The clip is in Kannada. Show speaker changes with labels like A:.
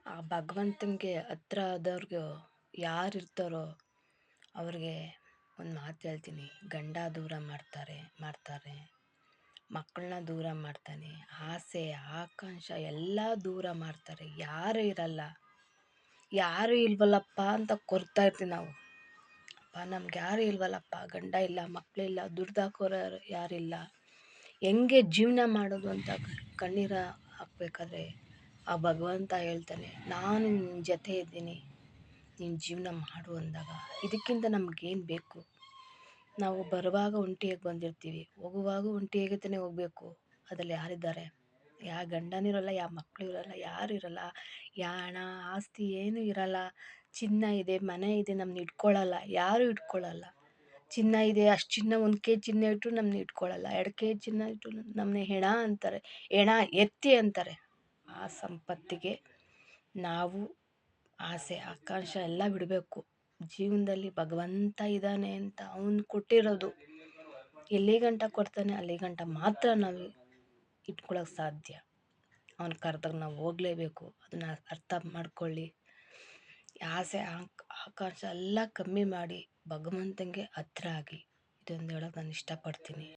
A: ಆ ಭಗವಂತನಿಗೆ ಹತ್ರ ಆದವ್ರಿಗೆ ಯಾರಿರ್ತಾರೋ ಅವ್ರಿಗೆ ಒಂದು ಮಾತು ಹೇಳ್ತೀನಿ. ಗಂಡ ದೂರ ಮಾಡ್ತಾರೆ, ಮಕ್ಕಳನ್ನ ದೂರ ಮಾಡ್ತಾನೆ, ಆಸೆ ಆಕಾಂಕ್ಷ ಎಲ್ಲ ದೂರ ಮಾಡ್ತಾರೆ. ಯಾರು ಇರಲ್ಲ, ಯಾರು ಇಲ್ವಲ್ಲಪ್ಪ ಅಂತ ಕೊರ್ತಾ ಇರ್ತೀವಿ ನಾವು. ಅಪ್ಪ ನಮ್ಗೆ ಯಾರು ಇಲ್ವಲ್ಲಪ್ಪ, ಗಂಡ ಇಲ್ಲ, ಮಕ್ಕಳಿಲ್ಲ, ದುಡ್ದಾಕೋರು ಯಾರಿಲ್ಲ, ಹೆಂಗೆ ಜೀವನ ಮಾಡೋದು ಅಂತ ಕಣ್ಣೀರ ಹಾಕ್ಬೇಕಾದ್ರೆ ಆ ಭಗವಂತ ಹೇಳ್ತಾನೆ, ನಾನು ನಿನ್ನ ಜೊತೆ ಇದ್ದೀನಿ, ನೀನು ಜೀವನ ಮಾಡು ಅಂದಾಗ ಇದಕ್ಕಿಂತ ನಮಗೇನು ಬೇಕು? ನಾವು ಬರುವಾಗ ಒಂಟಿಯಾಗಿ ಬಂದಿರ್ತೀವಿ, ಹೋಗುವಾಗ ಒಂಟಿಯಾಗಿ ತಾನೇ ಹೋಗಬೇಕು. ಅದರಲ್ಲಿ ಯಾರಿದ್ದಾರೆ? ಯಾವ ಗಂಡನಿರಲ್ಲ, ಯಾವ ಮಕ್ಕಳು ಇರಲ್ಲ, ಯಾರು ಇರಲ್ಲ. ಯಾವ ಹಣ ಆಸ್ತಿ ಏನೂ ಇರಲ್ಲ. ಚಿನ್ನ ಇದೆ, ಮನೆ ಇದೆ, ನಮ್ಮನ್ನ ಇಟ್ಕೊಳ್ಳಲ್ಲ, ಯಾರೂ ಇಟ್ಕೊಳ್ಳಲ್ಲ. ಚಿನ್ನ ಇದೆ, ಅಷ್ಟು ಚಿನ್ನ 1 kg ಚಿನ್ನ ಇಟ್ಟರು ನಮ್ಮನ್ನ ಇಟ್ಕೊಳ್ಳಲ್ಲ, 2 kg ಚಿನ್ನ ಇಟ್ಟರು ನಮ್ಮನ್ನ ಹೆಣ ಅಂತಾರೆ, ಹೆಣ ಎತ್ತಿ ಅಂತಾರೆ. ಆ ಸಂಪತ್ತಿಗೆ ನಾವು ಆಸೆ ಆಕಾಂಕ್ಷ ಎಲ್ಲ ಬಿಡಬೇಕು. ಜೀವನದಲ್ಲಿ ಭಗವಂತ ಇದ್ದಾನೆ ಅಂತ ಅವನು ಕೊಟ್ಟಿರೋದು ಎಲ್ಲಿ ಗಂಟ ಕೊಡ್ತಾನೆ ಅಲ್ಲಿ ಗಂಟ ಮಾತ್ರ ನಾವು ಇಟ್ಕೊಳಕ್ಕೆ ಸಾಧ್ಯ. ಅವನು ಕರೆದಾಗ ನಾವು ಹೋಗಲೇಬೇಕು. ಅದನ್ನು ಅರ್ಥ ಮಾಡ್ಕೊಳ್ಳಿ. ಆಸೆ ಆಕಾಂಕ್ಷ ಎಲ್ಲ ಕಮ್ಮಿ ಮಾಡಿ ಭಗವಂತನಿಗೆ ಹತ್ರ ಆಗಿ, ಇದೊಂದು ಹೇಳೋಕೆ ನಾನು ಇಷ್ಟಪಡ್ತೀನಿ.